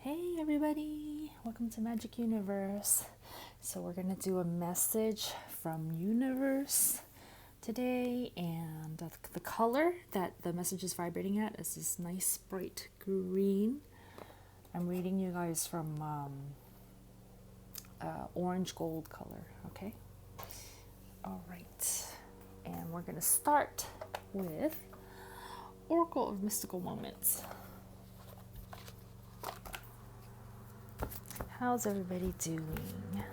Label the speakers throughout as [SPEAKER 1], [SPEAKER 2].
[SPEAKER 1] Hey everybody, welcome to Magic Universe. So we're going to do a message from Universe today, and the color that the message is vibrating at is this nice bright green. I'm reading you guys from orange gold color, okay? All right, and we're going to start with Oracle of Mystical Moments. How's everybody doing?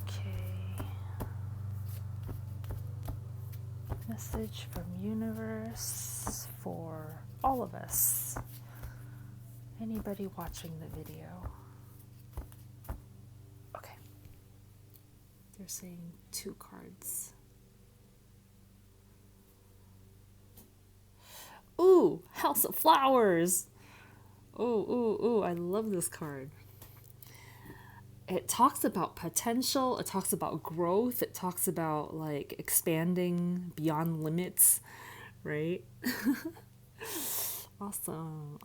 [SPEAKER 1] Okay. Message from Universe for all of us. Anybody watching the video? Okay. They're saying 2 cards. Ooh, House of Flowers. Ooh, I love this card. It talks about potential, it talks about growth, it talks about like expanding beyond limits, right? Awesome.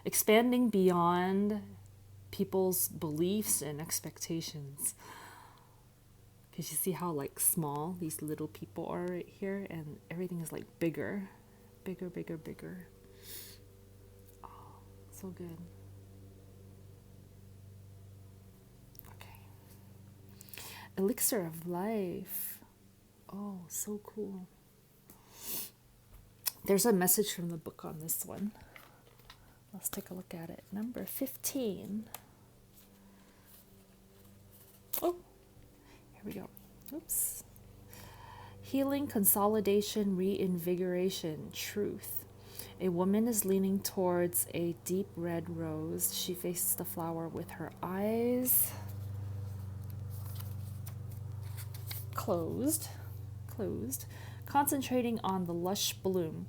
[SPEAKER 1] Expanding beyond people's beliefs and expectations. Because you see how like small these little people are right here, and everything is like bigger. Bigger. Oh, so good. Okay. Elixir of life. Oh, so cool. There's a message from the book on this one. Let's take a look at it. Number 15. Oh, here we go. Oops. Healing, consolidation, reinvigoration, truth. A woman is leaning towards a deep red rose. She faces the flower with her eyes closed, concentrating on the lush bloom.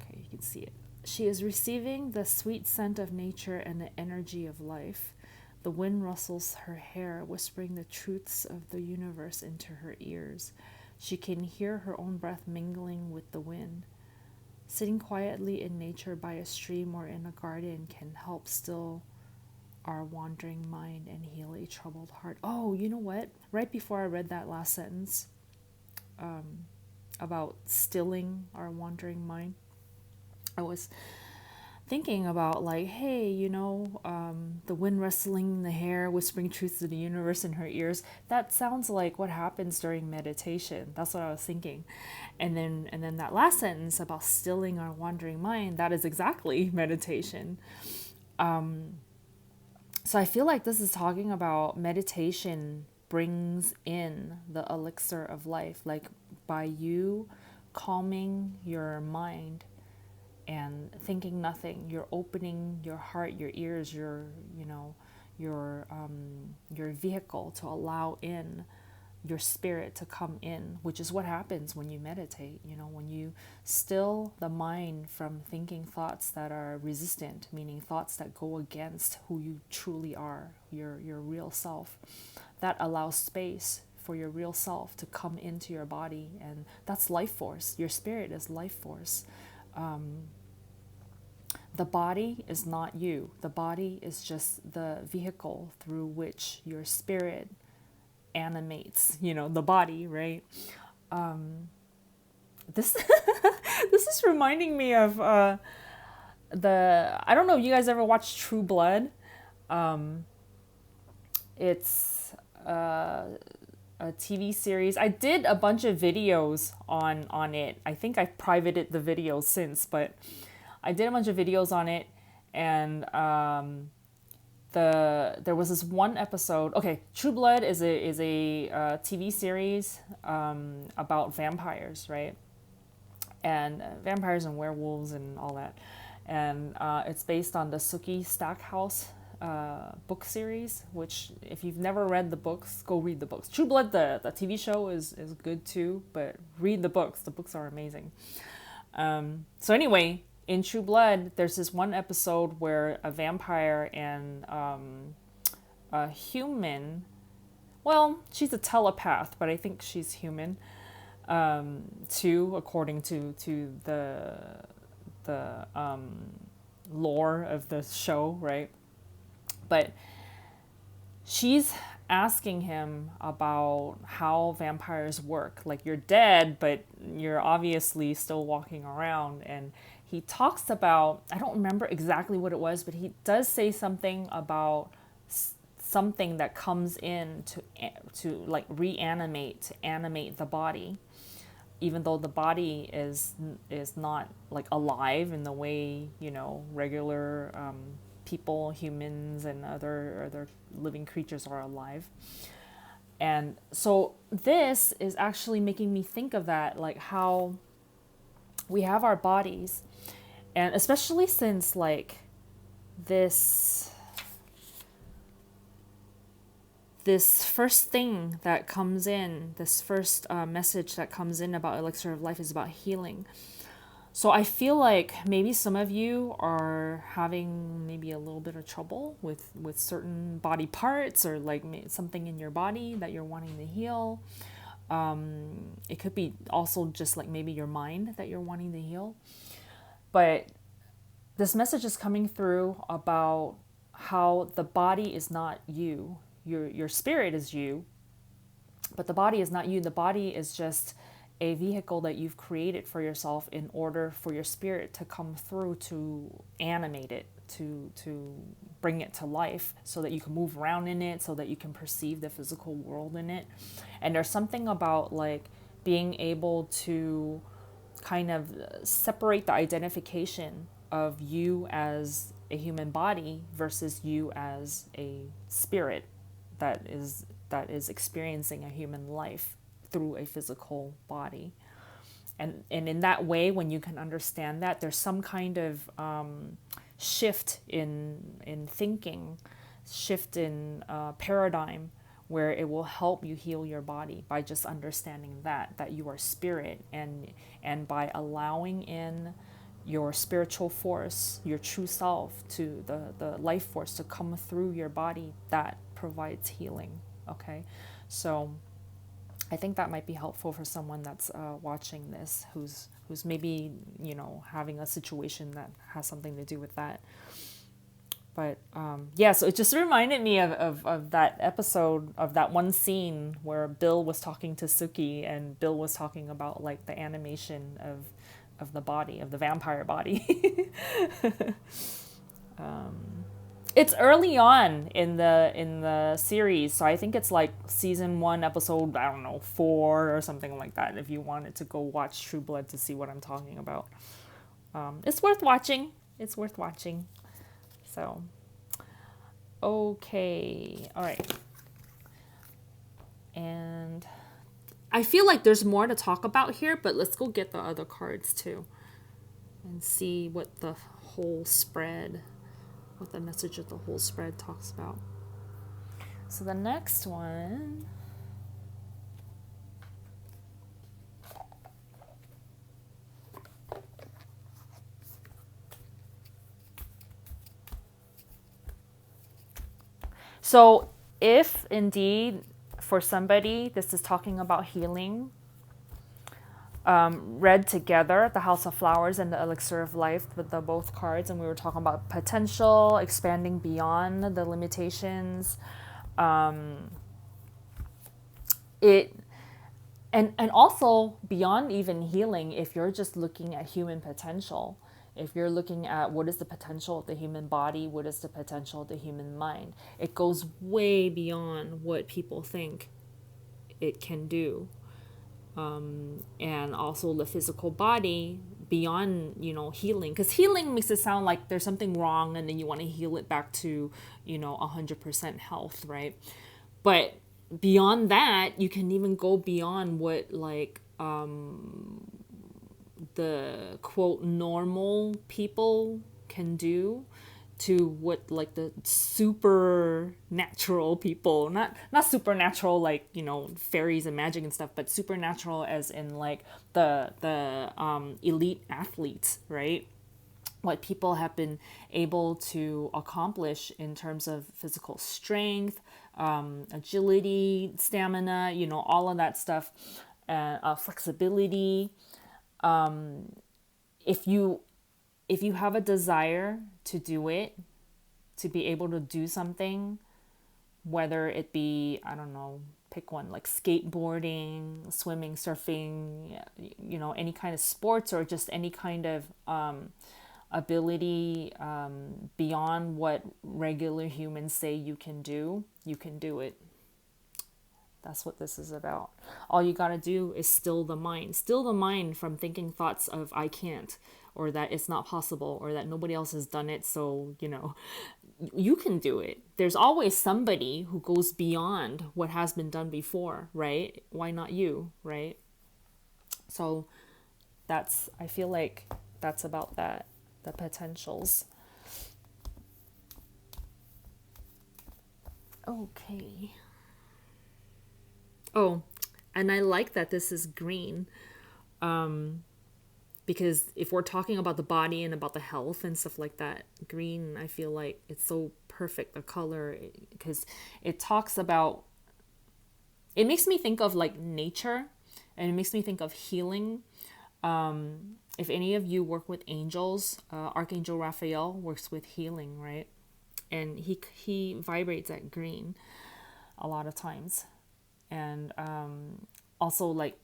[SPEAKER 1] Okay, you can see it. She is receiving the sweet scent of nature and the energy of life. The wind rustles her hair, whispering the truths of the universe into her ears. She can hear her own breath mingling with the wind. Sitting quietly in nature by a stream or in a garden can help still our wandering mind and heal a troubled heart. Oh, you know what? Right before I read that last sentence about stilling our wandering mind, I was thinking about like, hey, the wind rustling the hair, whispering truths to the universe in her ears. That sounds like what happens during meditation. That's what I was thinking. And then that last sentence about stilling our wandering mind, that is exactly meditation. So I feel like this is talking about meditation brings in the elixir of life, like by you calming your mind and thinking nothing, you're opening your heart, your ears, your vehicle to allow in your spirit to come in, which is what happens when you meditate. When you still the mind from thinking thoughts that are resistant, meaning thoughts that go against who you truly are, your real self, that allows space for your real self to come into your body. And that's life force. Your spirit is life force. The body is not you. The body is just the vehicle through which your spirit animates, the body, right? This this is reminding me of I don't know if you guys ever watched True Blood. It's a TV series. I did a bunch of videos on it. I think I've privated the videos since, but I did a bunch of videos on it, and there was this one episode. Okay, True Blood is a TV series about vampires, right? And vampires and werewolves and all that. And it's based on the Sookie Stackhouse book series, which if you've never read the books, go read the books. True Blood, the TV show is good too, but read the books. The books are amazing. So anyway, in True Blood, there's this one episode where a vampire and a human, well, she's a telepath, but I think she's human, too, according to lore of the show, right? But she's asking him about how vampires work. Like, you're dead, but you're obviously still walking around. And he talks about, I don't remember exactly what it was, but he does say something about something that comes in to like reanimate, to animate the body, even though the body is not like alive in the way, you know, regular people, humans, and other living creatures are alive. And so this is actually making me think of that, like how we have our bodies, and especially since like this this first thing that comes in, this first message that comes in about Elixir of Life is about healing. So I feel like maybe some of you are having maybe a little bit of trouble with certain body parts, or like something in your body that you're wanting to heal. It could be also just like maybe your mind that you're wanting to heal. But this message is coming through about how the body is not you. Your spirit is you, but the body is not you. The body is just a vehicle that you've created for yourself in order for your spirit to come through, to animate it, to bring it to life, so that you can move around in it, so that you can perceive the physical world in it. And there's something about like being able to kind of separate the identification of you as a human body versus you as a spirit that is experiencing a human life through a physical body. And in that way, when you can understand that, there's some kind of shift in thinking, shift in paradigm, where it will help you heal your body by just understanding that you are spirit, and by allowing in your spiritual force, your true self, to the life force to come through your body, that provides healing. Okay, so I think that might be helpful for someone that's watching this, who's maybe, you know, having a situation that has something to do with that. But yeah, so it just reminded me of that episode, of that one scene where Bill was talking to Suki, and Bill was talking about like the animation of the body, of the vampire body. It's early on in the series, so I think it's like season 1, episode, I don't know, 4 or something like that. If you wanted to go watch True Blood to see what I'm talking about, it's worth watching. It's worth watching. So, okay, all right. And I feel like there's more to talk about here, but let's go get the other cards too and see what the whole spread, what the message of the whole spread talks about. So the next one, so if indeed for somebody this is talking about healing, read together the House of Flowers and the Elixir of Life with the both cards, and we were talking about potential, expanding beyond the limitations, it and also beyond even healing. If you're just looking at human potential, if you're looking at what is the potential of the human body, what is the potential of the human mind, it goes way beyond what people think it can do. And also the physical body beyond, you know, healing, because healing makes it sound like there's something wrong and then you want to heal it back to, you know, 100% health, right? But beyond that, you can even go beyond what like the quote normal people can do, to what like the supernatural people, not supernatural like, you know, fairies and magic and stuff, but supernatural as in like the elite athletes, right? What people have been able to accomplish in terms of physical strength, agility, stamina, you know, all of that stuff, flexibility. If you if you have a desire to do it, to be able to do something, whether it be, I don't know, pick one, like skateboarding, swimming, surfing, any kind of sports, or just any kind of ability beyond what regular humans say you can do it. That's what this is about. All you got to do is still the mind. Still the mind from thinking thoughts of I can't, or that it's not possible, or that nobody else has done it, so, you can do it. There's always somebody who goes beyond what has been done before, right? Why not you, right? So I feel like that's about that, the potentials. Okay. Oh, and I like that this is green, because if we're talking about the body and about the health and stuff like that, green, I feel like it's so perfect, the color, because it talks about, it makes me think of like nature, and it makes me think of healing. If any of you work with angels, Archangel Raphael works with healing, right? And he vibrates at green a lot of times. And also, like,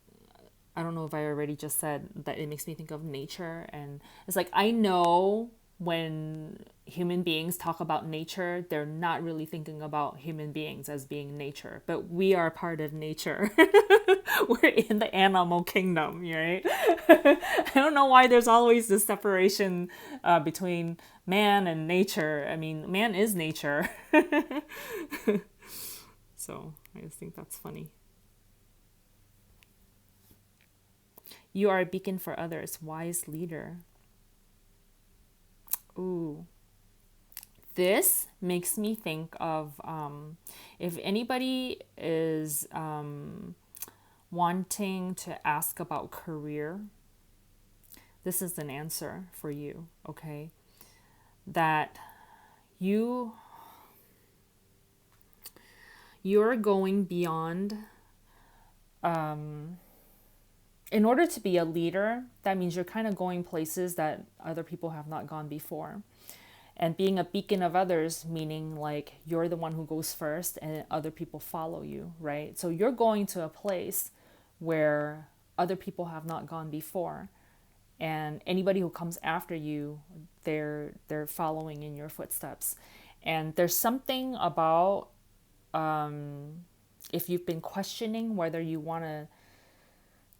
[SPEAKER 1] I don't know if I already just said that it makes me think of nature. And it's like, I know when human beings talk about nature, they're not really thinking about human beings as being nature, but we are part of nature. We're in the animal kingdom, right? I don't know why there's always this separation between man and nature. I mean, man is nature. So I just think that's funny. You are a beacon for others, wise leader. Ooh. This makes me think of if anybody is wanting to ask about career, this is an answer for you, okay? That you're going beyond, in order to be a leader, that means you're kind of going places that other people have not gone before. And being a beacon of others, meaning like you're the one who goes first and other people follow you, right? So you're going to a place where other people have not gone before. And anybody who comes after you, they're following in your footsteps. And there's something about, if you've been questioning whether you want to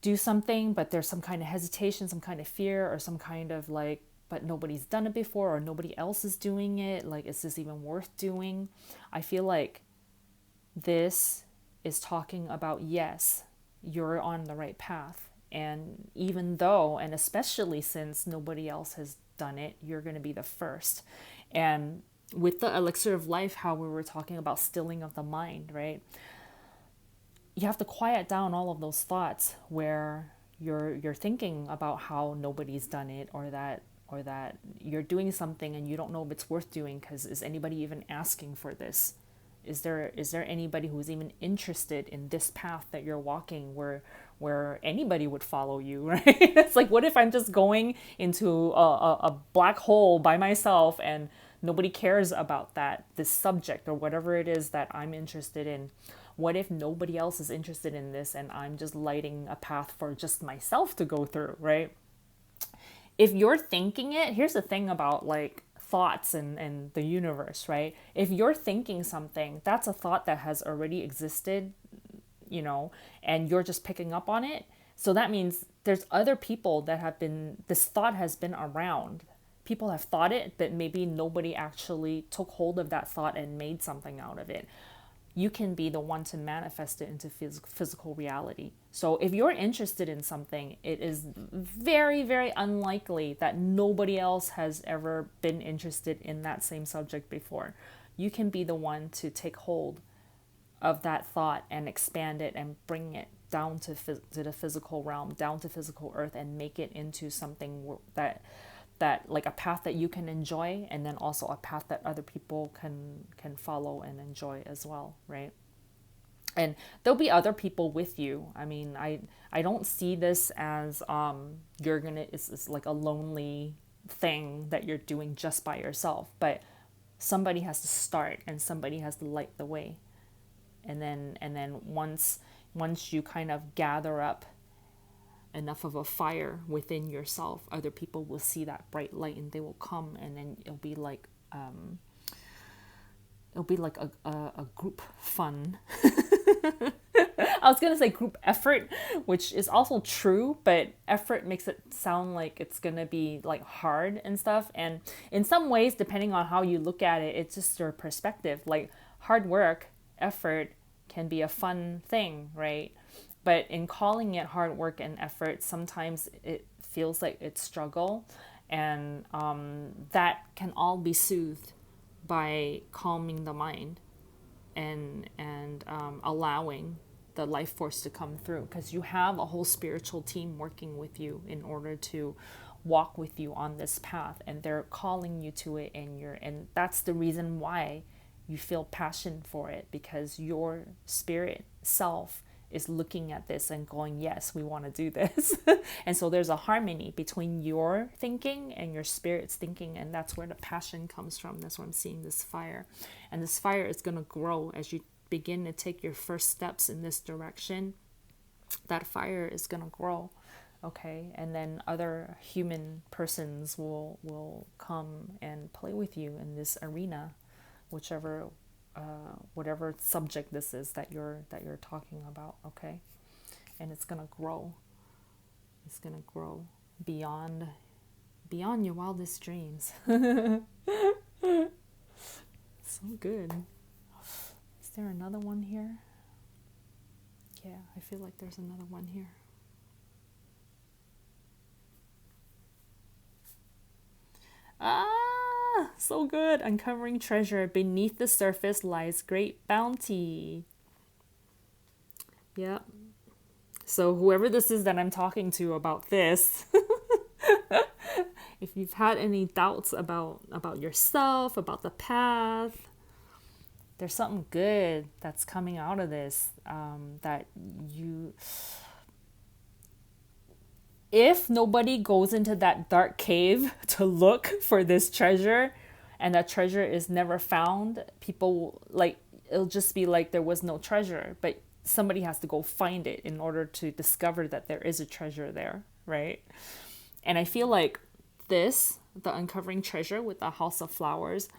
[SPEAKER 1] do something, but there's some kind of hesitation, some kind of fear, or some kind of like, but nobody's done it before, or nobody else is doing it, like, is this even worth doing? I feel like this is talking about, yes, you're on the right path. And even though, and especially since nobody else has done it, you're going to be the first. And with the elixir of life, how we were talking about stilling of the mind, right? You have to quiet down all of those thoughts where you're thinking about how nobody's done it, or that you're doing something and you don't know if it's worth doing, because is anybody even asking for this? Is there anybody who's even interested in this path that you're walking, where anybody would follow you, right? It's like, what if I'm just going into a black hole by myself and nobody cares about this subject or whatever it is that I'm interested in? What if nobody else is interested in this and I'm just lighting a path for just myself to go through, right? If you're thinking it, here's the thing about like thoughts and the universe, right? If you're thinking something, that's a thought that has already existed, and you're just picking up on it. So that means there's other people that this thought has been around. People have thought it, but maybe nobody actually took hold of that thought and made something out of it. You can be the one to manifest it into physical reality. So if you're interested in something, it is very, very unlikely that nobody else has ever been interested in that same subject before. You can be the one to take hold of that thought and expand it and bring it down to the physical realm, down to physical earth, and make it into something that like a path that you can enjoy, and then also a path that other people can follow and enjoy as well, right? And there'll be other people with you. I mean, I don't see this as it's like a lonely thing that you're doing just by yourself, but somebody has to start and somebody has to light the way. And then once you kind of gather up enough of a fire within yourself, other people will see that bright light and they will come, and then it'll be like a group fun. I was gonna say group effort, which is also true, but effort makes it sound like it's gonna be like hard and stuff. And in some ways, depending on how you look at it, it's just your perspective. Like hard work, effort can be a fun thing, right? But in calling it hard work and effort, sometimes it feels like it's struggle, and that can all be soothed by calming the mind and allowing the life force to come through, because you have a whole spiritual team working with you in order to walk with you on this path, and they're calling you to it, and that's the reason why you feel passion for it, because your spirit self is looking at this and going, yes, we want to do this. And so there's a harmony between your thinking and your spirit's thinking, and that's where the passion comes from. That's where I'm seeing this fire, and this fire is going to grow as you begin to take your first steps in this direction. That fire is going to grow, okay? And then other human persons will come and play with you in this arena, whichever whatever subject this is that you're talking about, okay? And it's gonna grow. It's gonna grow beyond your wildest dreams. So good. Is there another one here? Yeah, I feel like there's another one here. So good. Uncovering treasure. Beneath the surface lies great bounty. Yeah. So whoever this is that I'm talking to about this, if you've had any doubts about yourself, about the path, there's something good that's coming out of this, that you... If nobody goes into that dark cave to look for this treasure, and that treasure is never found, people, like, it'll just be like there was no treasure, but somebody has to go find it in order to discover that there is a treasure there, right? And I feel like this, the uncovering treasure with the house of flowers,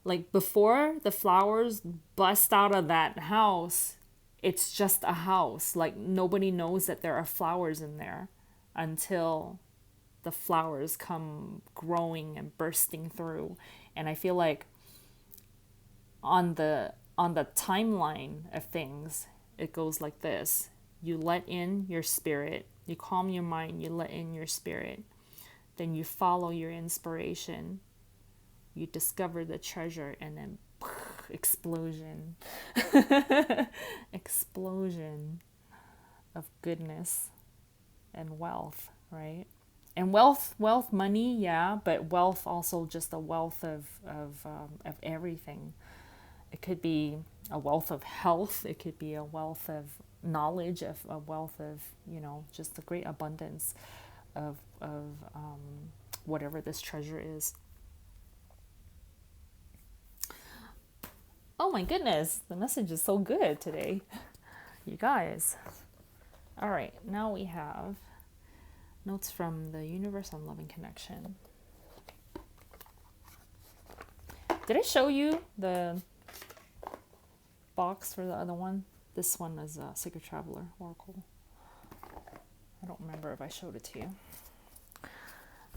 [SPEAKER 1] like before the flowers bust out of that house, it's just a house. Like nobody knows that there are flowers in there until the flowers come growing and bursting through. And I feel like on the timeline of things, it goes like this. You let in your spirit, you calm your mind, you let in your spirit, then you follow your inspiration, you discover the treasure, and then explosion. Explosion of goodness and wealth, right? And wealth, money, yeah, but wealth also just a wealth of everything. It could be a wealth of health. It could be a wealth of knowledge, of a wealth of, just a great abundance of whatever this treasure is. Oh my goodness, the message is so good today, you guys. All right, now we have notes from the universe on love and connection. Did I show you the box for the other one? This one is a Sacred Traveler Oracle. I don't remember if I showed it to you.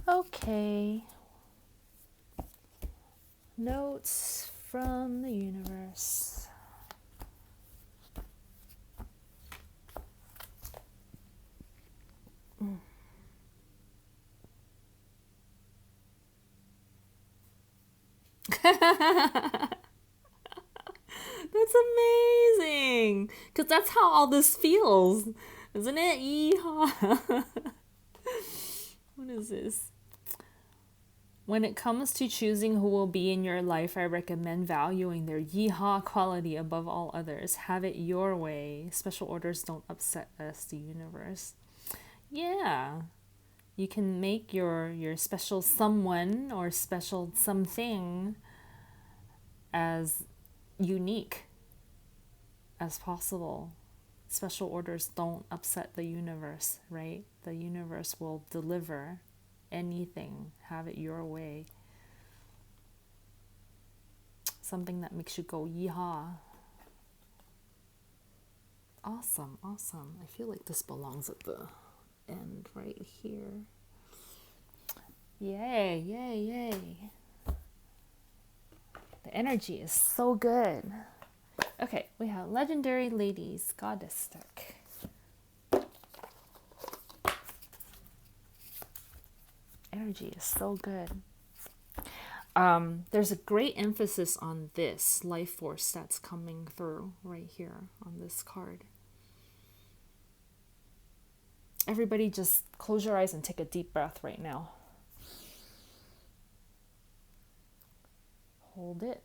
[SPEAKER 1] Okay. Notes from the universe. That's amazing, because that's how all this feels, isn't it? Yeehaw. What is this? When it comes to choosing who will be in your life, I recommend valuing their yeehaw quality above all others. Have it your way. Special orders don't upset us, the universe. Yeah. You can make your special someone or special something as unique as possible. Special orders don't upset the universe, right? The universe will deliver anything. Have it your way. Something that makes you go, yeehaw. Awesome, awesome. I feel like this belongs at the end right here. Yay, yay, yay. The energy is so good. Okay, we have Legendary Ladies Goddess deck. Energy is so good. There's a great emphasis on this life force that's coming through right here on this card. Everybody just close your eyes and take a deep breath right now. Hold it.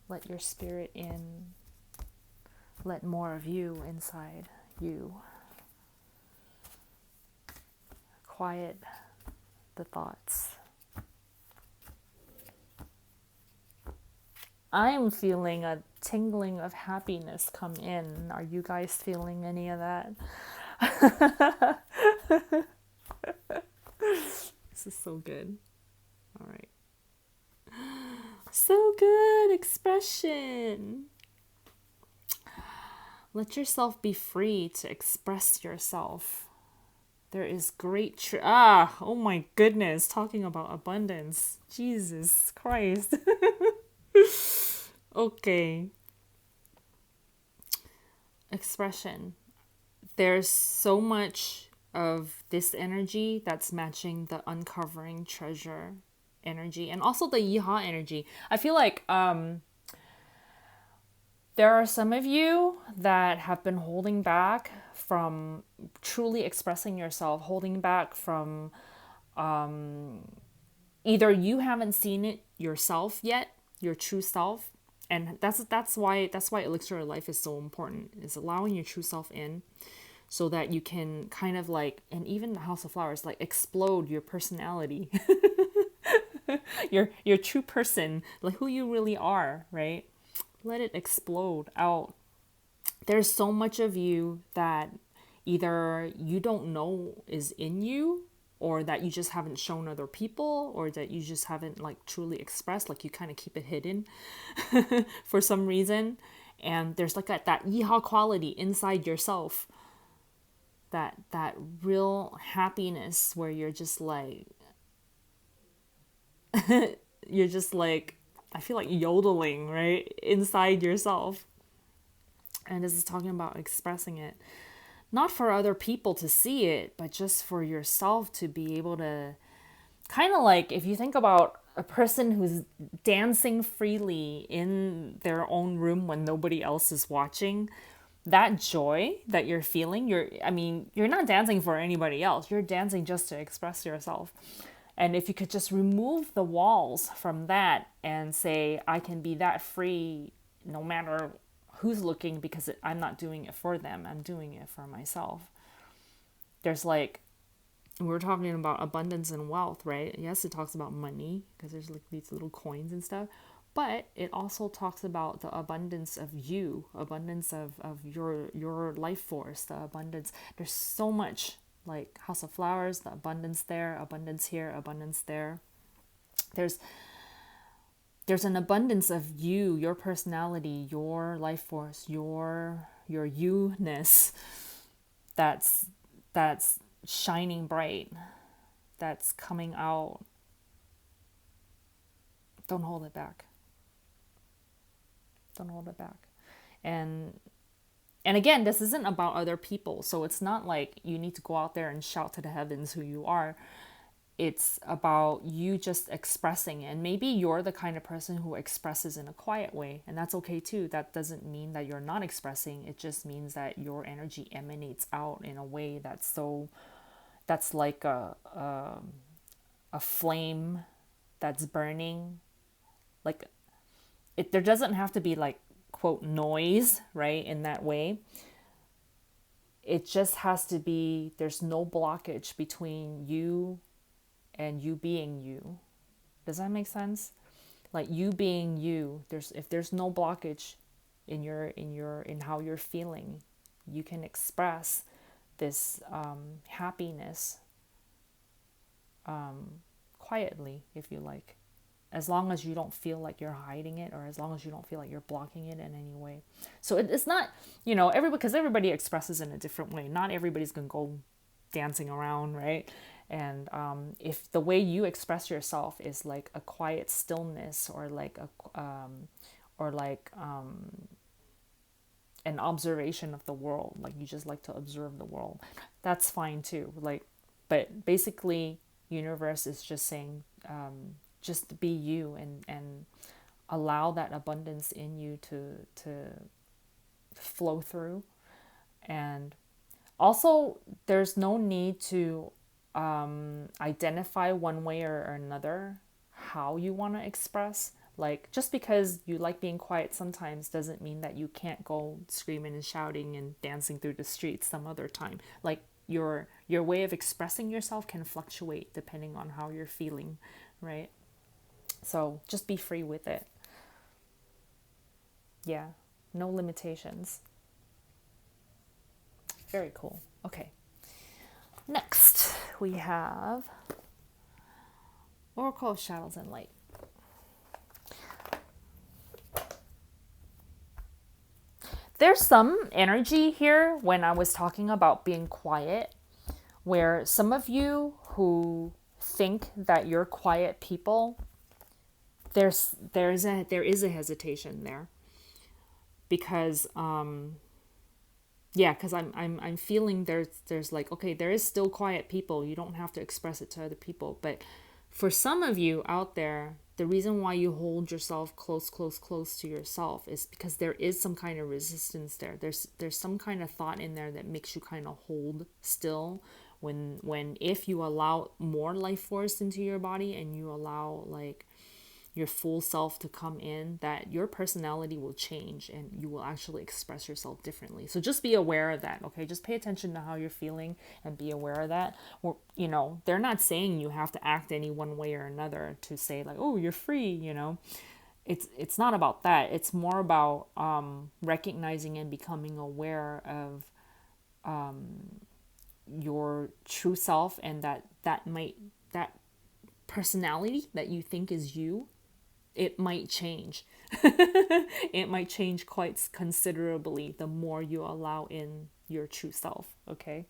[SPEAKER 1] Let your spirit in. Let more of you inside you. Quiet the thoughts. I'm feeling a tingling of happiness come in. Are you guys feeling any of that? This is so good. All right. So good. Expression. Let yourself be free to express yourself. There is great oh my goodness, talking about abundance. Jesus Christ. Okay. Expression. There's so much of this energy that's matching the uncovering treasure energy and also the yeehaw energy. I feel like there are some of you that have been holding back from truly expressing yourself, holding back from either you haven't seen it yourself yet, your true self, and that's why Elixir of Life is so important, is allowing your true self in so that you can kind of like, and even the House of Flowers, like explode your personality. your true person, like who you really are, right? Let it explode out. There's so much of you that either you don't know is in you, or that you just haven't shown other people, or that you just haven't like truly expressed, like you kind of keep it hidden for some reason. And there's like that yeehaw quality inside yourself, that real happiness where you're just like I feel like yodeling, right? Inside yourself. And this is talking about expressing it. Not for other people to see it, but just for yourself to be able to kind of like, if you think about a person who's dancing freely in their own room when nobody else is watching, that joy that you're feeling, you're not dancing for anybody else. You're dancing just to express yourself. And if you could just remove the walls from that and say, I can be that free no matter who's looking, because I'm not doing it for them. I'm doing it for myself. There's like, we're talking about abundance and wealth, right? Yes, it talks about money because there's like these little coins and stuff. But it also talks about the abundance of you, abundance of your life force, the abundance. There's so much, like House of Flowers, the abundance there, abundance here, abundance there. There's an abundance of you, your personality, your life force, your you-ness that's shining bright, that's coming out. Don't hold it back. Don't hold it back. And again, this isn't about other people. So it's not like you need to go out there and shout to the heavens who you are. It's about you just expressing. And maybe you're the kind of person who expresses in a quiet way. And that's okay too. That doesn't mean that you're not expressing. It just means that your energy emanates out in a way that's like a flame that's burning. Like there doesn't have to be like, quote, noise, right, in that way. It just has to be, there's no blockage between you and you being you. Does that make sense? Like you being you, if there's no blockage in how you're feeling, you can express this happiness quietly, if you like, as long as you don't feel like you're hiding it, or as long as you don't feel like you're blocking it in any way. So it's not, because everybody expresses in a different way. Not everybody's gonna go dancing around, right? And if the way you express yourself is like a quiet stillness, or like an observation of the world, like you just like to observe the world, that's fine too. Like, but basically, universe is just saying, just be you, and allow that abundance in you to flow through. And also, there's no need to identify one way or another how you want to express. Like, just because you like being quiet sometimes doesn't mean that you can't go screaming and shouting and dancing through the streets some other time. Like, your way of expressing yourself can fluctuate depending on how you're feeling, right? So just be free with it. Yeah, no limitations. Very cool. Okay. Next, we have Oracle of Shadows and Light. There's some energy here when I was talking about being quiet, where some of you who think that you're quiet people, there is a hesitation there, because because I'm feeling there's like, okay, there is still quiet people. You don't have to express it to other people. But for some of you out there, the reason why you hold yourself close to yourself is because there is some kind of resistance there. There's some kind of thought in there that makes you kind of hold still, when if you allow more life force into your body, and you allow like your full self to come in, that your personality will change and you will actually express yourself differently. So just be aware of that, okay? Just pay attention to how you're feeling and be aware of that. Or, they're not saying you have to act any one way or another to say like, oh, you're free, It's not about that. It's more about recognizing and becoming aware of your true self, and that personality that you think is you, it might change. It might change quite considerably the more you allow in your true self, okay?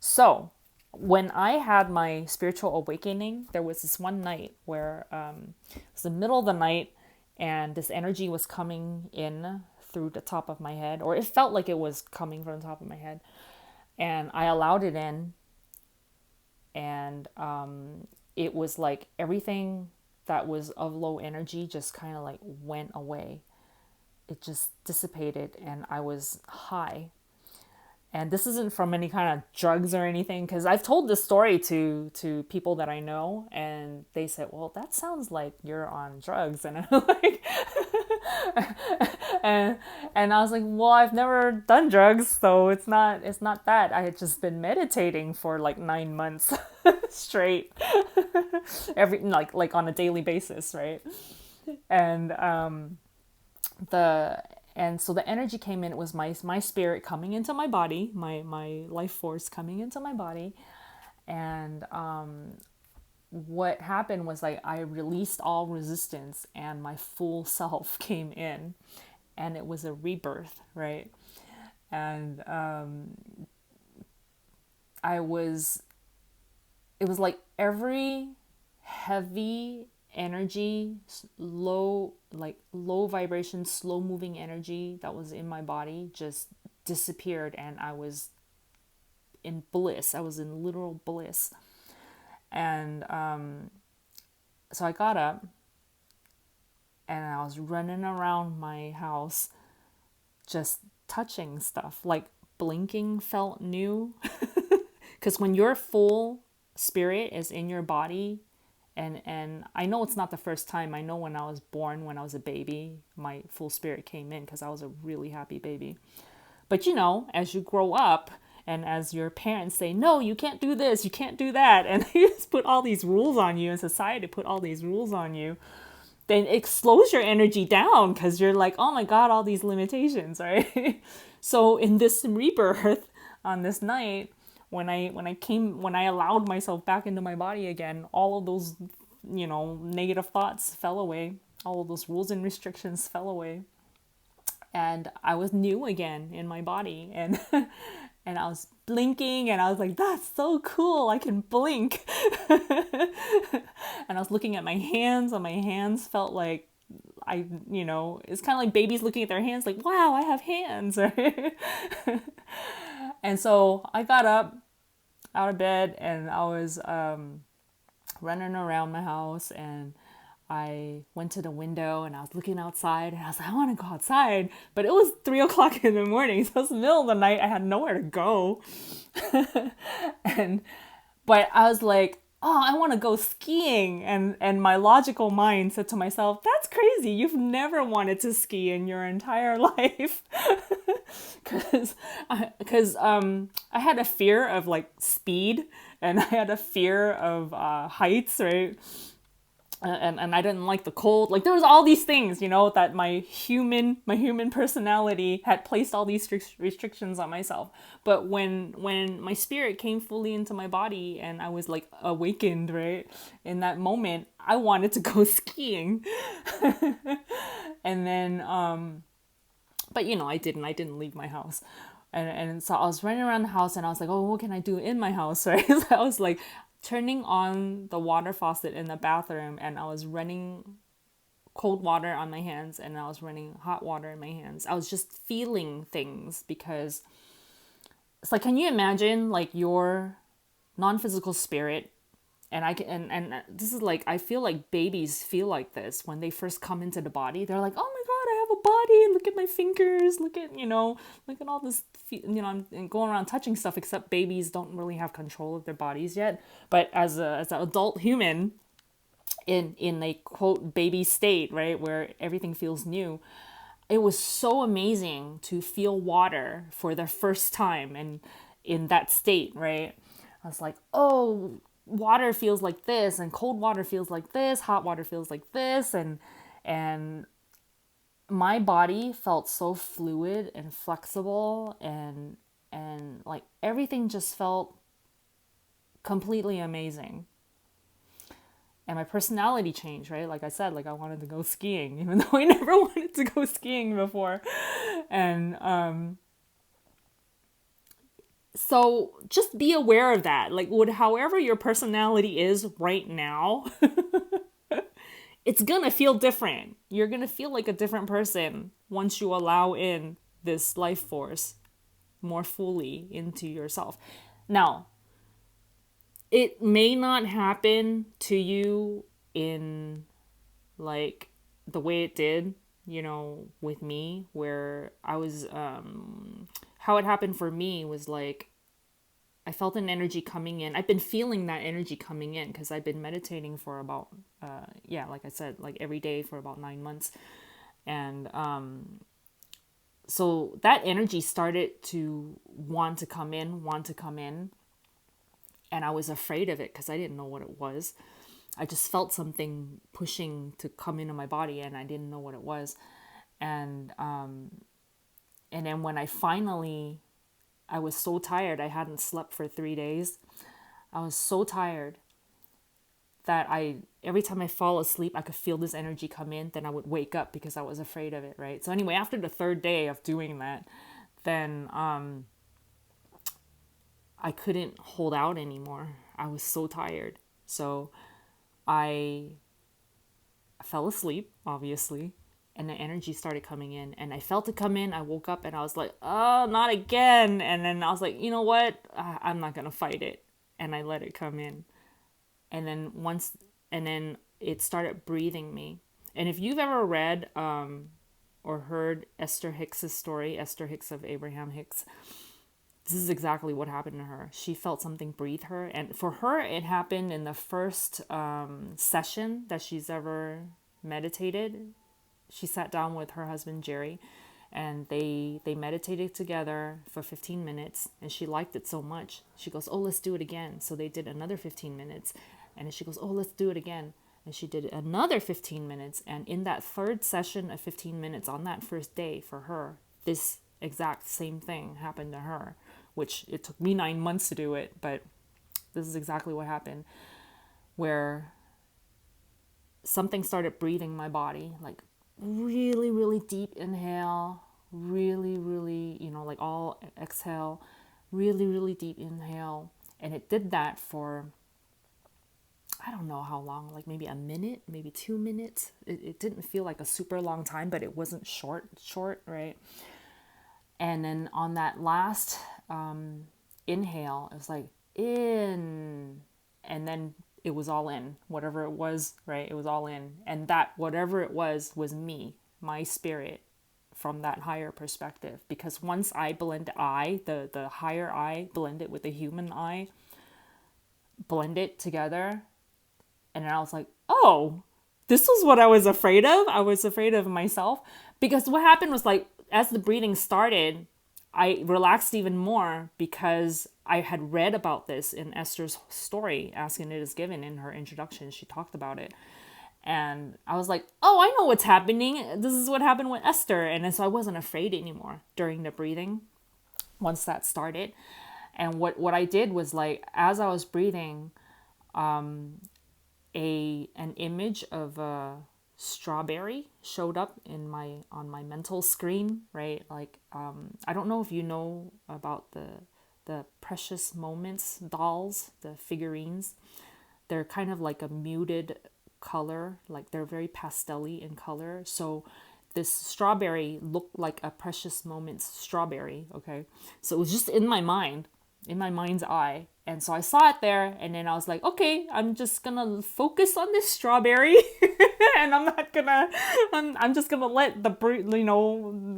[SPEAKER 1] So, when I had my spiritual awakening, there was this one night where it was the middle of the night, and this energy was coming in through the top of my head, or it felt like it was coming from the top of my head. And I allowed it in, and it was like everything that was of low energy just kind of like went away. It just dissipated, and I was high. And this isn't from any kind of drugs or anything, because I've told this story to people that I know, and they said, well, that sounds like you're on drugs. And I'm like, and I was like, well, I've never done drugs, so it's not that. I had just been meditating for like 9 months straight, every like on a daily basis, right? And so the energy came in. It was my spirit coming into my body, my life force coming into my body. And what happened was, like, I released all resistance, and my full self came in, and it was a rebirth, right? And it was like every heavy energy, low vibration, slow moving energy that was in my body just disappeared, and I was in bliss. I was in literal bliss. And so I got up, and I was running around my house just touching stuff. Like, blinking felt new. Because when your full spirit is in your body, And I know it's not the first time. I know when I was born, when I was a baby, my full spirit came in because I was a really happy baby. But you know, as you grow up and as your parents say, no, you can't do this, you can't do that, and they just put all these rules on you, and society put all these rules on you, then it slows your energy down because you're like, oh my God, all these limitations, right? So in this rebirth on this night, when I allowed myself back into my body again, all of those, you know, negative thoughts fell away. All of those rules and restrictions fell away. And I was new again in my body, and and I was blinking, and I was like, that's so cool, I can blink. And I was looking at my hands, and my hands felt like you know, it's kind of like babies looking at their hands like, wow, I have hands. And so I got up out of bed, and I was running around my house, and I went to the window, and I was looking outside, and I was like, I want to go outside. But it was 3 o'clock in the morning, so it was the middle of the night. I had nowhere to go. But I was like, oh, I want to go skiing. And my logical mind said to myself, that's crazy. You've never wanted to ski in your entire life. Because I had a fear of like speed, and I had a fear of heights, right? And I didn't like the cold. Like there was all these things, you know, that my human personality had placed all these restrictions on myself. But when my spirit came fully into my body and I was like awakened, right, in that moment, I wanted to go skiing. And then but you know, I didn't leave my house. And so I was running around the house, and I was like, oh, what can I do in my house, right? So I was like turning on the water faucet in the bathroom, and I was running cold water on my hands, and I was running hot water in my hands. I was just feeling things, because it's like, can you imagine like your non-physical spirit, and I can, and this is like, I feel like babies feel like this when they first come into the body. They're like, oh my God, I have a body. Look at my fingers. Look at, you know, look at all this, you know, I'm going around touching stuff, except babies don't really have control of their bodies yet. But as an adult human in a quote baby state, right, where everything feels new, it was so amazing to feel water for the first time, and in that state, right? I was like, oh, water feels like this, and cold water feels like this, hot water feels like this, and my body felt so fluid and flexible, and like everything just felt completely amazing. And my personality changed, right? Like I said, like I wanted to go skiing, even though I never wanted to go skiing before. And so just be aware of that. Like, however your personality is right now, it's gonna feel different. You're gonna feel like a different person once you allow in this life force more fully into yourself. Now, it may not happen to you in like the way it did, you know, with me, where I was, how it happened for me was like, I felt an energy coming in. I've been feeling that energy coming in because I've been meditating for about, like I said, like every day for about 9 months. And so that energy started to want to come in. And I was afraid of it because I didn't know what it was. I just felt something pushing to come into my body, and I didn't know what it was. And then when I was so tired. I hadn't slept for 3 days. I was so tired that every time I fall asleep, I could feel this energy come in. Then I would wake up because I was afraid of it, right? So anyway, after the 3rd day of doing that, then I couldn't hold out anymore. I was so tired. So I fell asleep, obviously, and the energy started coming in, and I felt it come in. I woke up and I was like, oh, not again. And then I was like, you know what? I'm not going to fight it. And I let it come in. And then it started breathing me. And if you've ever read or heard Esther Hicks's story, Esther Hicks of Abraham Hicks, This is exactly what happened to her. She felt something breathe her. And for her, it happened in the first session that she's ever meditated. She sat down with her husband, Jerry, and they meditated together for 15 minutes. And she liked it so much. She goes, oh, let's do it again. So they did another 15 minutes. And then she goes, oh, let's do it again. And she did another 15 minutes. And in that third session of 15 minutes on that first day for her, this exact same thing happened to her, which it took me 9 months to do it, but this is exactly what happened, where something started breathing my body, like really, really deep inhale, really, really, like all exhale, really, really deep inhale. And it did that for, I don't know how long, like maybe a minute, maybe 2 minutes. It didn't feel like a super long time, but it wasn't short, right? And then on that last inhale, it was like in, and then it was all in, whatever it was, right? It was all in. And that whatever it was me, my spirit from that higher perspective. Because once I blend the higher I, blend it with the human I, blend it together. And then I was like, oh, this was what I was afraid of. I was afraid of myself. Because what happened was, like, as the breathing started, I relaxed even more because I had read about this in Esther's story, Asking It Is Given. In her introduction, she talked about it. And I was like, oh, I know what's happening. This is what happened with Esther. And then so I wasn't afraid anymore during the breathing once that started. And what I did was, like, as I was breathing, an image of a strawberry showed up on my mental screen, right? Like, I don't know if you know about the Precious Moments dolls, the figurines. They're kind of like a muted color, like they're very pastel-y in color. So this strawberry looked like a Precious Moments strawberry, okay? So it was just in my mind's eye. And so I saw it there, and then I was like, okay, I'm just gonna focus on this strawberry and I'm just gonna let the,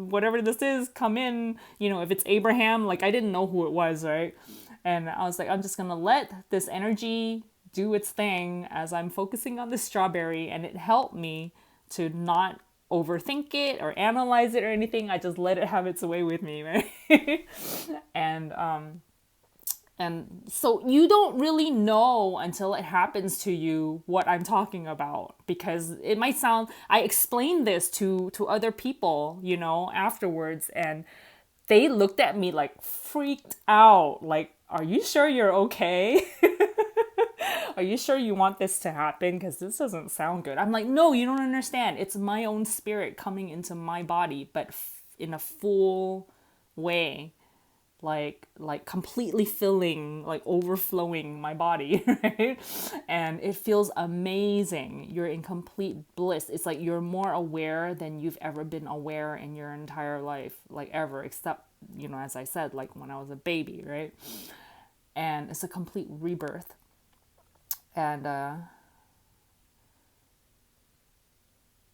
[SPEAKER 1] whatever this is come in, if it's Abraham, like I didn't know who it was, right? And I was like, I'm just gonna let this energy do its thing as I'm focusing on this strawberry. And it helped me to not overthink it or analyze it or anything. I just let it have its way with me, right? And so you don't really know until it happens to you what I'm talking about, because it might sound, I explained this to other people, afterwards, and they looked at me like freaked out. Like, are you sure you're okay? Are you sure you want this to happen? Because this doesn't sound good. I'm like, no, you don't understand. It's my own spirit coming into my body, but in a full way. Like completely filling, like overflowing my body, right? And it feels amazing. You're in complete bliss. It's like you're more aware than you've ever been aware in your entire life, like ever, except, as I said, like when I was a baby, right? And it's a complete rebirth. And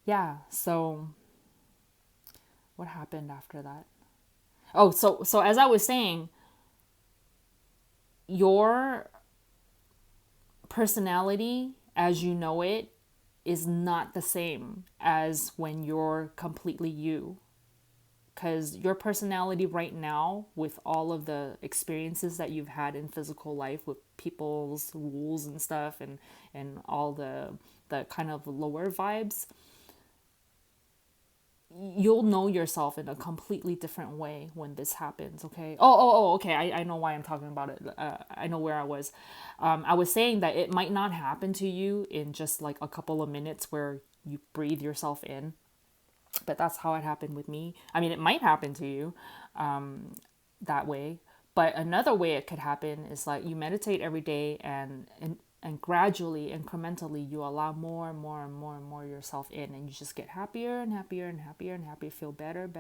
[SPEAKER 1] yeah, so what happened after that? Oh, so as I was saying, your personality as you know it is not the same as when you're completely you. Because your personality right now, with all of the experiences that you've had in physical life with people's rules and stuff, and all the kind of lower vibes, you'll know yourself in a completely different way when this happens, okay? Okay, I know why I'm talking about it. I know where I was. I was saying that it might not happen to you in just like a couple of minutes where you breathe yourself in, but that's how it happened with me. I mean, it might happen to you that way, but another way it could happen is like you meditate every day, and gradually, incrementally, you allow more and more and more and more yourself in, and you just get happier and happier and happier and happier, feel better.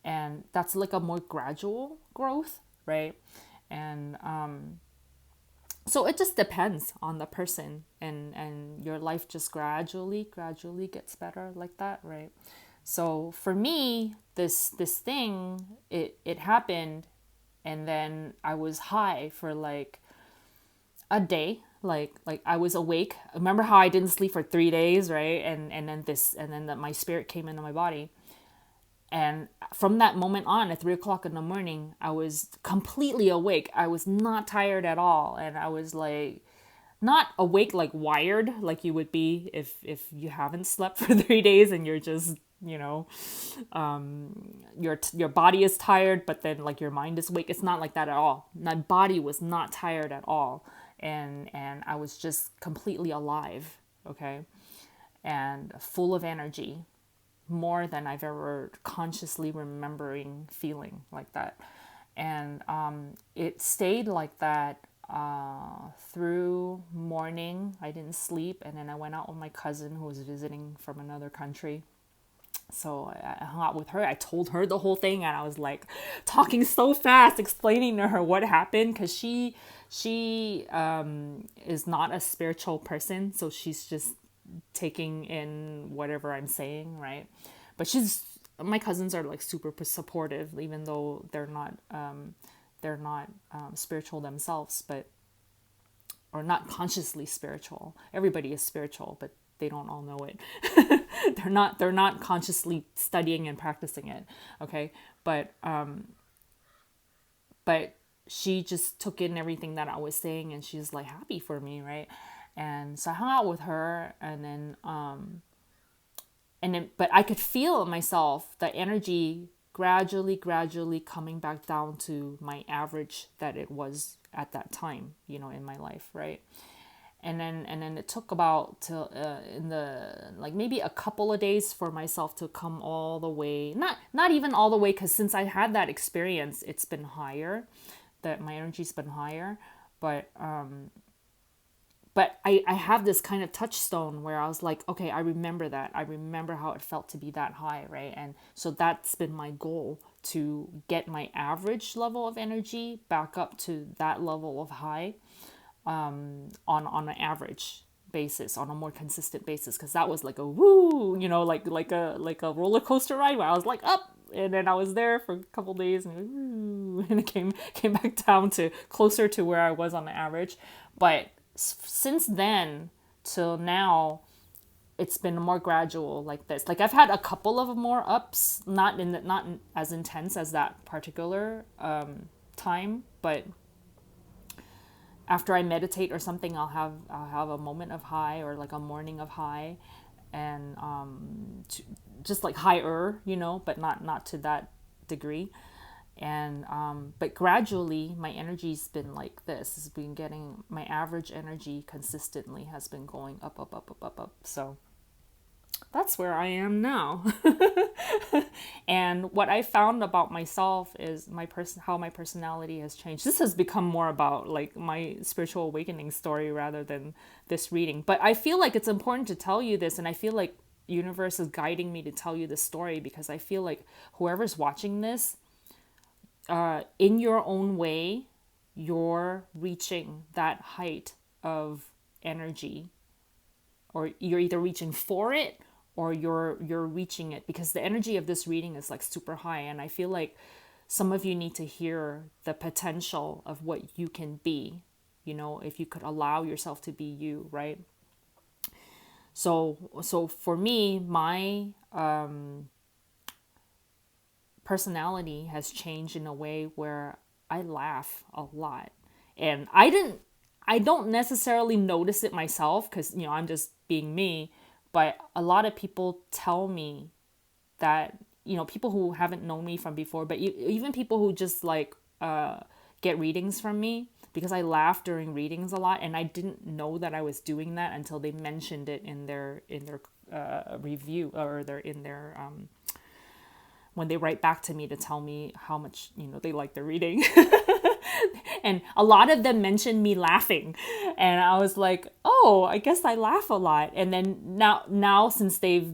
[SPEAKER 1] And that's like a more gradual growth, right? And so it just depends on the person, and your life just gradually gets better like that, right? So for me, this thing, it happened, and then I was high for like a day. Like I was awake. Remember how I didn't sleep for 3 days, right? And then that my spirit came into my body. And from that moment on, at 3 o'clock in the morning, I was completely awake. I was not tired at all. And I was like, not awake, like wired, like you would be if you haven't slept for 3 days and you're just, your body is tired, but then like your mind is awake. It's not like that at all. My body was not tired at all. And I was just completely alive, okay? And full of energy, more than I've ever consciously remembering feeling like that. And it stayed like that through morning. I didn't sleep, and then I went out with my cousin who was visiting from another country. So I hung out with her. I told her the whole thing, and I was like talking so fast, explaining to her what happened, because she is not a spiritual person, so she's just taking in whatever I'm saying, right? But my cousins are like super supportive, even though they're not spiritual themselves, but or not consciously spiritual. Everybody is spiritual, but they don't all know it. they're not consciously studying and practicing it, okay? But she just took in everything that I was saying, and she's like happy for me, right? And so I hung out with her, and then but I could feel myself, the energy gradually coming back down to my average that it was at that time, in my life, right? And then it took about till in the like maybe a couple of days for myself to come all the way, not even all the way, because since I had that experience, it's been higher, that my energy's been higher, but I have this kind of touchstone where I was like, okay, I remember that. I remember how it felt to be that high, right? And so that's been my goal, to get my average level of energy back up to that level of high, on an average basis, on a more consistent basis, because that was like a woo, like a roller coaster ride where I was like up, and then I was there for a couple days, and woo, and it came back down to closer to where I was on the average. But since then till now, it's been more gradual like this. Like I've had a couple of more ups, not as intense as that particular time, but after I meditate or something, I'll have a moment of high, or like a morning of high, and just like higher, but not to that degree. And but gradually my energy's been like this. Has been getting, my average energy consistently has been going up, up, up, up, up, up. So that's where I am now. And what I found about myself is how my personality has changed. This has become more about like my spiritual awakening story rather than this reading. But I feel like it's important to tell you this, and I feel like universe is guiding me to tell you this story, because I feel like whoever's watching this, in your own way, you're reaching that height of energy, or you're either reaching for it, or you're reaching it, because the energy of this reading is like super high. And I feel like some of you need to hear the potential of what you can be, if you could allow yourself to be you, right? So for me, my personality has changed in a way where I laugh a lot. And I don't necessarily notice it myself, because I'm just being me, but a lot of people tell me that, people who haven't known me from before, but even people who just like get readings from me, because I laugh during readings a lot, and I didn't know that I was doing that until they mentioned it in their review, or in their when they write back to me to tell me how much they like the reading. And a lot of them mentioned me laughing, and I was like, oh, I guess I laugh a lot. And then now since they've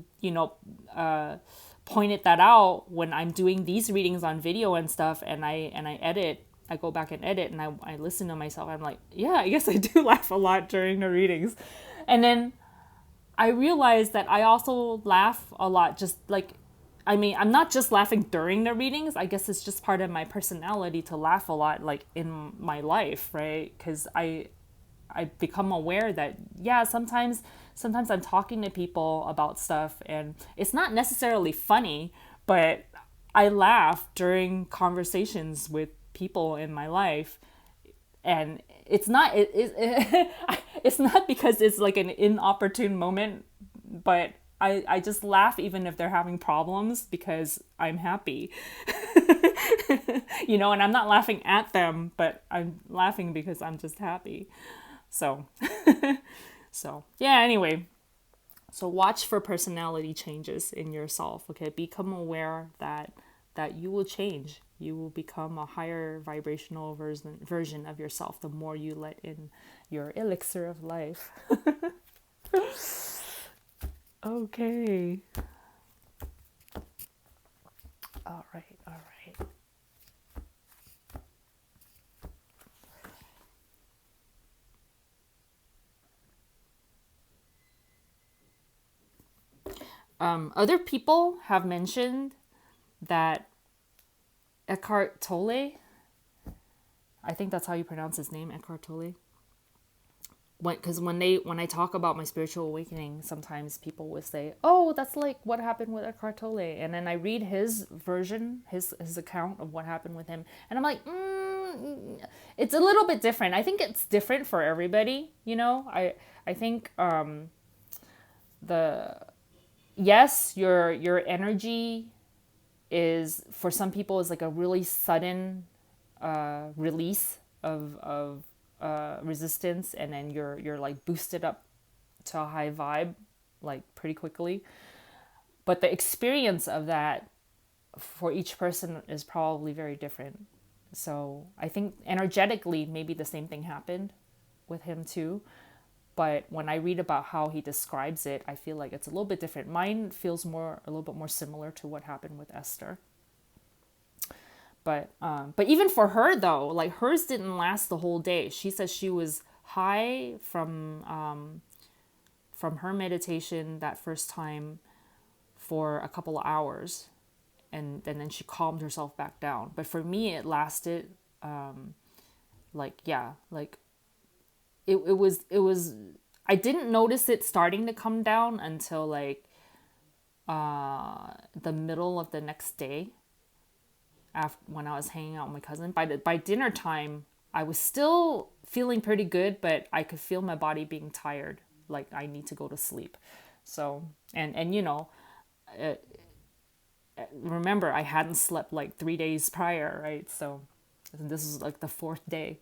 [SPEAKER 1] pointed that out, when I'm doing these readings on video and stuff, and I edit, I go back and edit, and I listen to myself, I'm like, yeah, I guess I do laugh a lot during the readings. And then I realized that I also laugh a lot, just like I mean, I'm not just laughing during the readings. I guess it's just part of my personality to laugh a lot, like in my life, right? Because I become aware that, yeah, sometimes I'm talking to people about stuff and it's not necessarily funny, but I laugh during conversations with people in my life. And it's not because it's like an inopportune moment, but I just laugh even if they're having problems because I'm happy. And I'm not laughing at them, but I'm laughing because I'm just happy. So, so yeah, anyway. So watch for personality changes in yourself, okay? Become aware that you will change. You will become a higher vibrational version of yourself the more you let in your elixir of life. Okay. All right, all right. Other people have mentioned that Eckhart Tolle, I think that's how you pronounce his name, Eckhart Tolle. Because when I talk about my spiritual awakening, sometimes people will say, "Oh, that's like what happened with Eckhart Tolle," and then I read his version, his account of what happened with him, and I'm like, it's a little bit different. I think it's different for everybody. I think the yes, your energy is, for some people, is like a really sudden release of resistance, and then you're like boosted up to a high vibe like pretty quickly. But the experience of that for each person is probably very different. So I think energetically maybe the same thing happened with him too. But when I read about how he describes it, I feel like it's a little bit different. Mine feels a little bit more similar to what happened with Esther. But even for her though, like hers didn't last the whole day. She says she was high from her meditation that first time for a couple of hours, and then she calmed herself back down. But for me, it lasted like yeah, like it was. I didn't notice it starting to come down until like the middle of the next day, after when I was hanging out with my cousin. By dinner time, I was still feeling pretty good, but I could feel my body being tired, like I need to go to sleep. So and remember I hadn't slept like 3 days prior, right? So this is like the fourth day,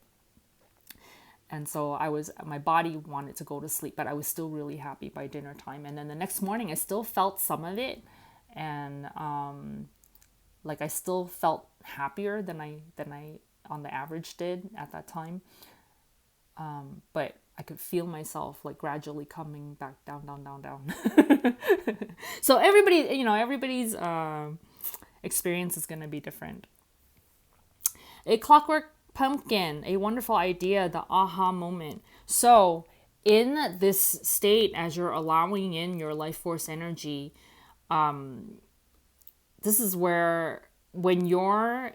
[SPEAKER 1] and so my body wanted to go to sleep, but I was still really happy by dinner time. And then the next morning, I still felt some of it, and like I still felt happier than I on the average did at that time. But I could feel myself like gradually coming back down, down, down, down. So everybody's experience is going to be different. A clockwork pumpkin, a wonderful idea, the aha moment. So in this state, as you're allowing in your life force energy, this is where, when your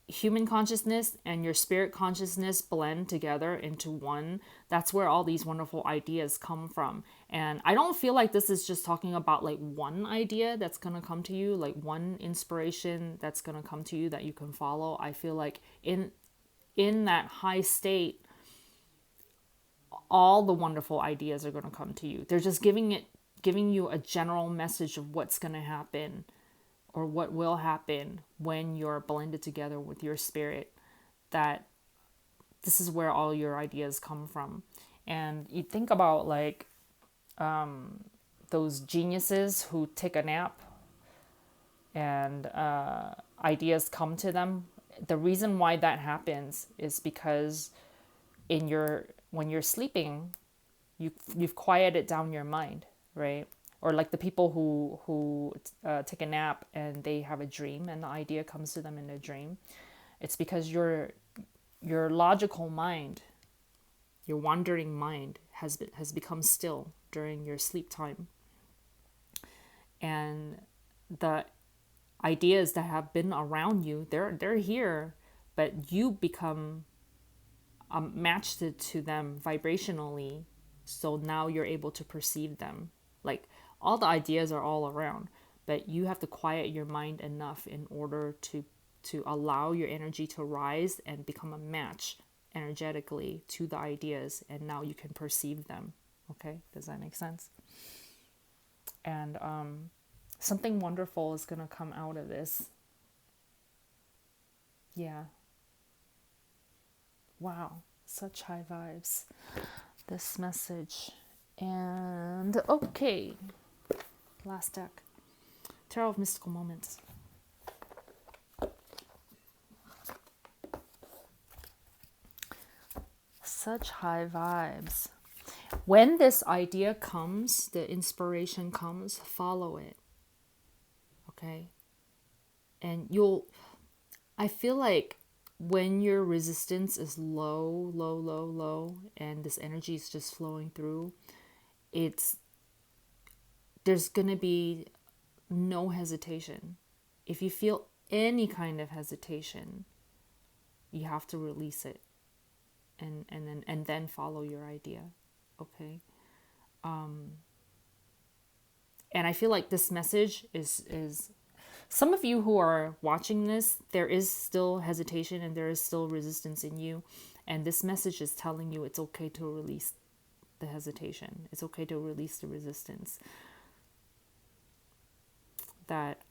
[SPEAKER 1] human consciousness and your spirit consciousness blend together into one, that's where all these wonderful ideas come from. And I don't feel like this is just talking about like one idea that's going to come to you, like one inspiration that's going to come to you that you can follow. I feel like in that high state, all the wonderful ideas are going to come to you. They're just giving you a general message of what's going to happen, or what will happen when you're blended together with your spirit, that this is where all your ideas come from. And you think about like those geniuses who take a nap and ideas come to them. The reason why that happens is because when you're sleeping, you've quieted down your mind, right? Or like the people who take a nap and they have a dream and the idea comes to them in a dream. It's because your logical mind, your wandering mind has become still during your sleep time. And the ideas that have been around you, they're here, but you become matched to them vibrationally, so now you're able to perceive them. Like, all the ideas are all around, but you have to quiet your mind enough in order to allow your energy to rise and become a match energetically to the ideas, and now you can perceive them. Okay, does that make sense? And something wonderful is going to come out of this. Yeah. Wow, such high vibes, this message. And okay, last deck, Tarot of Mystical Moments. Such high vibes. When this idea comes, the inspiration comes, follow it. Okay? And I feel like when your resistance is low, low, low, low, and this energy is just flowing through, there's gonna be no hesitation. If you feel any kind of hesitation, you have to release it, and then follow your idea. Okay. And I feel like this message is some of you who are watching this, there is still hesitation and there is still resistance in you, and this message is telling you it's okay to release the hesitation. It's okay to release the resistance. That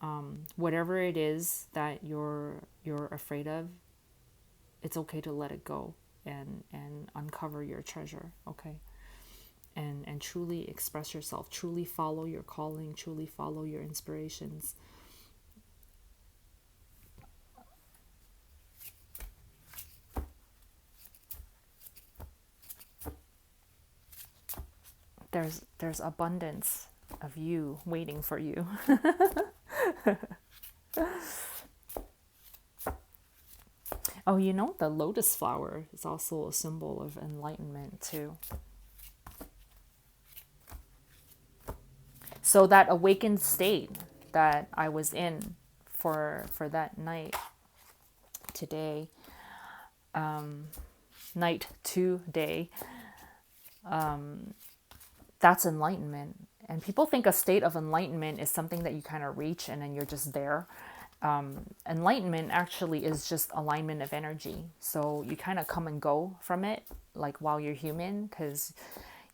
[SPEAKER 1] whatever it is that you're afraid of, it's okay to let it go and uncover your treasure. Okay. And truly express yourself, truly follow your calling, truly follow your inspirations. There's abundance of you waiting for you. Oh, you know, the lotus flower is also a symbol of enlightenment too. So that awakened state that I was in for that night today, night to day, that's enlightenment. And people think a state of enlightenment is something that you kind of reach and then you're just there. Enlightenment actually is just alignment of energy. So you kind of come and go from it, like while you're human, because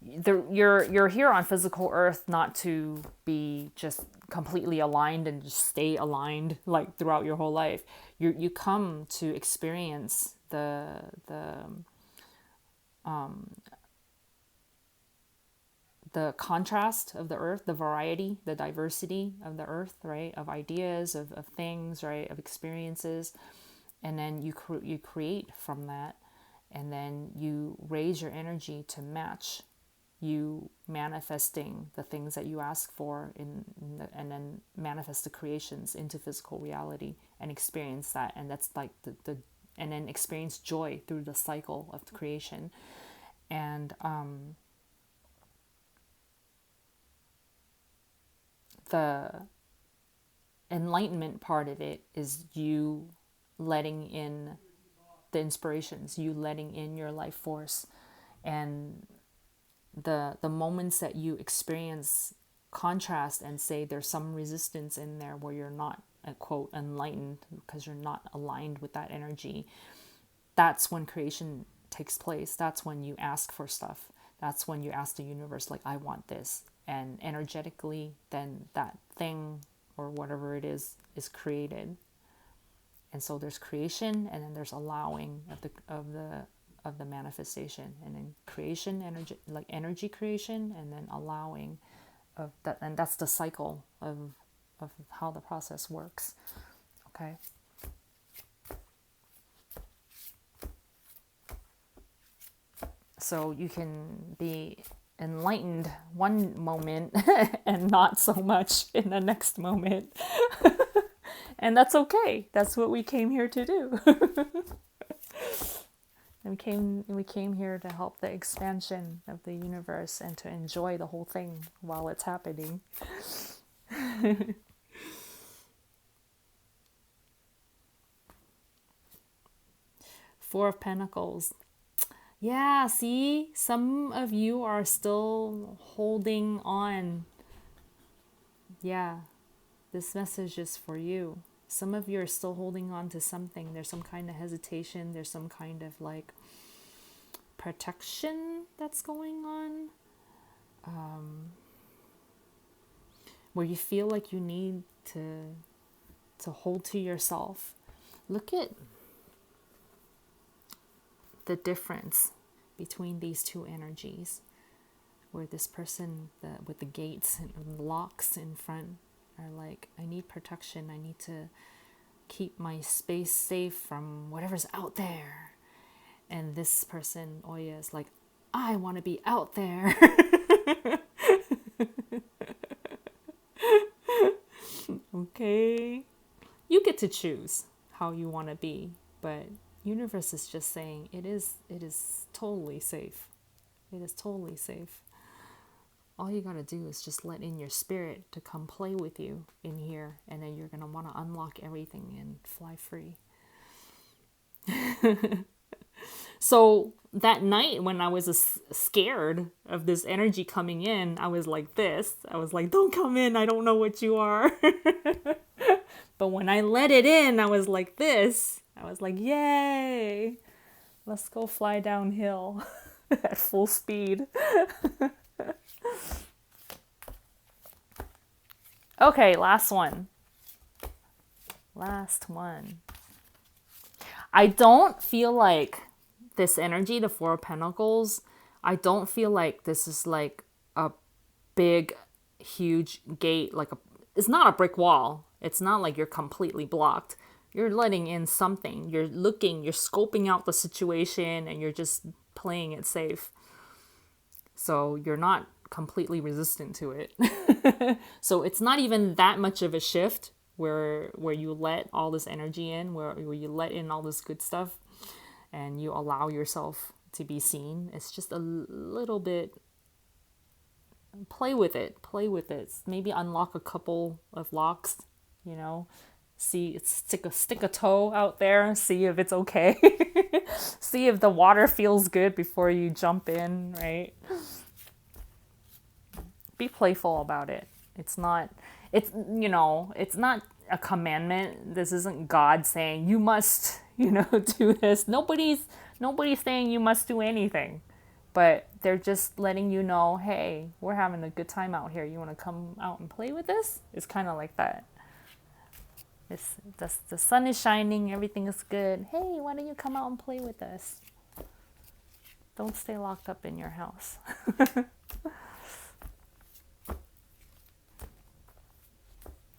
[SPEAKER 1] you're here on physical earth not to be just completely aligned and just stay aligned like throughout your whole life. You come to experience the contrast of the earth, the variety, the diversity of the earth, right? Of ideas, of things, right? Of experiences. And then you create from that. And then you raise your energy to match you manifesting the things that you ask for and then manifest the creations into physical reality and experience that. And that's like and then experience joy through the cycle of the creation. And, the enlightenment part of it is you letting in the inspirations, you letting in your life force, and the moments that you experience contrast and say there's some resistance in there where you're not quote enlightened because you're not aligned with that energy. That's when creation takes place. That's when you ask for stuff. That's when you ask the universe, like, I want this. And energetically, then that thing or whatever it is created. And so there's creation, and then there's allowing of the manifestation, and then creation, energy creation, and then allowing of that, and that's the cycle of how the process works. Okay. So you can be enlightened one moment and not so much in the next moment. And that's okay. That's what we came here to do. And we came here to help the expansion of the universe and to enjoy the whole thing while it's happening. Four of Pentacles. Yeah, see, some of you are still holding on. Yeah, this message is for you. Some of you are still holding on to something. There's some kind of hesitation. There's some kind of like protection that's going on. Where you feel like you need to hold to yourself. Look at the difference between these two energies, where this person with the gates and the locks in front are like, I need protection, I need to keep my space safe from whatever's out there. And this person, Oya, is like, I want to be out there. Okay, you get to choose how you want to be, but universe is just saying it is totally safe. It is totally safe. All you gotta do is just let in your spirit to come play with you in here, and then you're gonna want to unlock everything and fly free. So that night when I was scared of this energy coming in, I was like this. I was like, don't come in, I don't know what you are. But when I let it in, I was like this. I was like, yay, let's go fly downhill at full speed. Okay, last one. I don't feel like this energy, the Four of Pentacles, I don't feel like this is like a big, huge gate. It's not a brick wall. It's not like you're completely blocked. You're letting in something. You're looking, you're scoping out the situation, and you're just playing it safe. So you're not completely resistant to it. So it's not even that much of a shift where you let all this energy in, where you let in all this good stuff and you allow yourself to be seen. It's just a little bit, play with it. Maybe unlock a couple of locks, see, stick a toe out there, see if it's okay. See if the water feels good before you jump in, right? Be playful about it. It's not a commandment. This isn't God saying you must, do this. Nobody's saying you must do anything, but they're just letting you know, hey, we're having a good time out here. You want to come out and play with us? It's kind of like that. The sun is shining, everything is good. Hey, why don't you come out and play with us? Don't stay locked up in your house.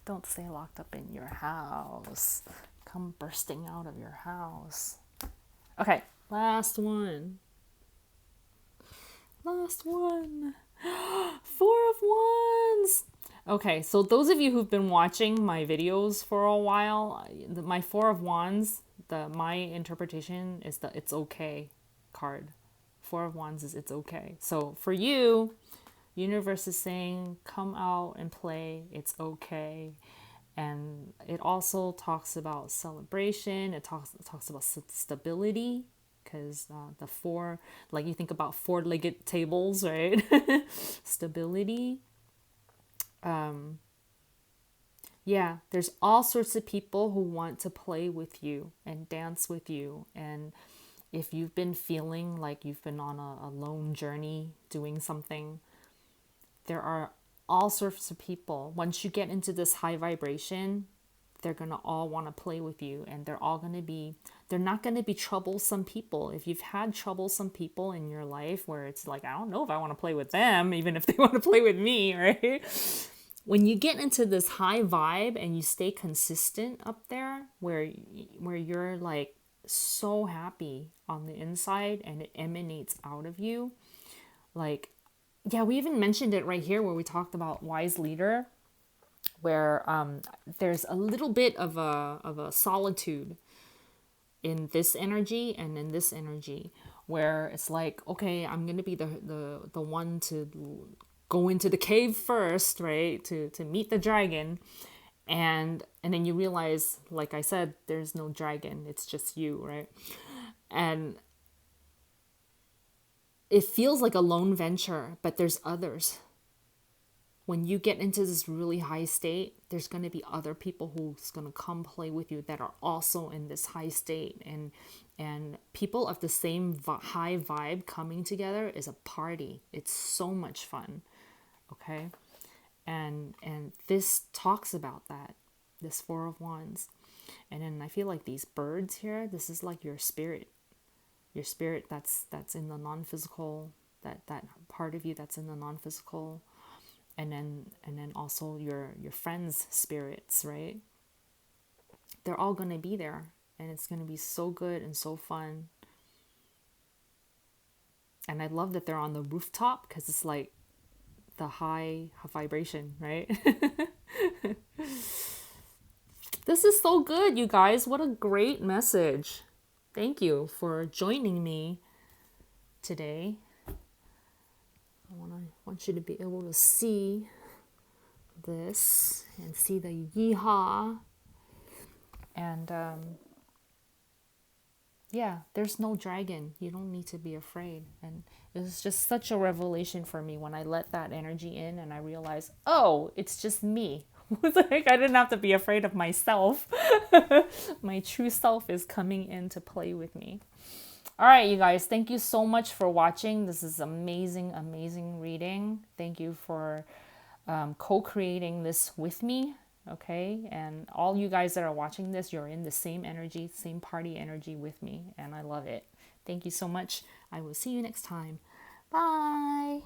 [SPEAKER 1] Don't stay locked up in your house. Come bursting out of your house. Okay, last one. Four of Wands. Okay, so those of you who've been watching my videos for a while, my Four of Wands, my interpretation is the it's okay card. Four of Wands is it's okay. So for you, universe is saying, come out and play. It's okay. And it also talks about celebration. It talks about stability, because the four, like you think about four-legged tables, right? Stability. Yeah, there's all sorts of people who want to play with you and dance with you. And if you've been feeling like you've been on a lone journey doing something, there are all sorts of people. Once you get into this high vibration, they're going to all want to play with you, and they're not going to be troublesome people. If you've had troublesome people in your life where it's like, I don't know if I want to play with them, even if they want to play with me, right? When you get into this high vibe and you stay consistent up there, where you're like so happy on the inside and it emanates out of you, like, yeah, we even mentioned it right here where we talked about wise leader, where there's a little bit of a solitude in this energy and in this energy, where it's like, okay, I'm gonna be the one to go into the cave first, right, to meet the dragon, and then you realize, like I said, there's no dragon, it's just you, right? And it feels like a lone venture, but there's others. When you get into this really high state, there's going to be other people who's going to come play with you that are also in this high state, and people of the same high vibe coming together is a party. It's so much fun. Okay. And this talks about that, this Four of Wands. And then I feel like these birds here, this is like your spirit that's in the non-physical, that part of you that's in the non-physical. And then also your friends' spirits, right? They're all going to be there, and it's going to be so good and so fun. And I love that they're on the rooftop, because it's like the high vibration, right? This is so good, you guys. What a great message. Thank you for joining me today. I want you to be able to see this and see the yeehaw. And yeah, there's no dragon. You don't need to be afraid. And it was just such a revelation for me when I let that energy in and I realized, oh, it's just me. It's like I didn't have to be afraid of myself. My true self is coming in to play with me. All right, you guys, thank you so much for watching. This is amazing, amazing reading. Thank you for co-creating this with me. Okay, and all you guys that are watching this, you're in the same energy, same party energy with me, and I love it. Thank you so much. I will see you next time. Bye.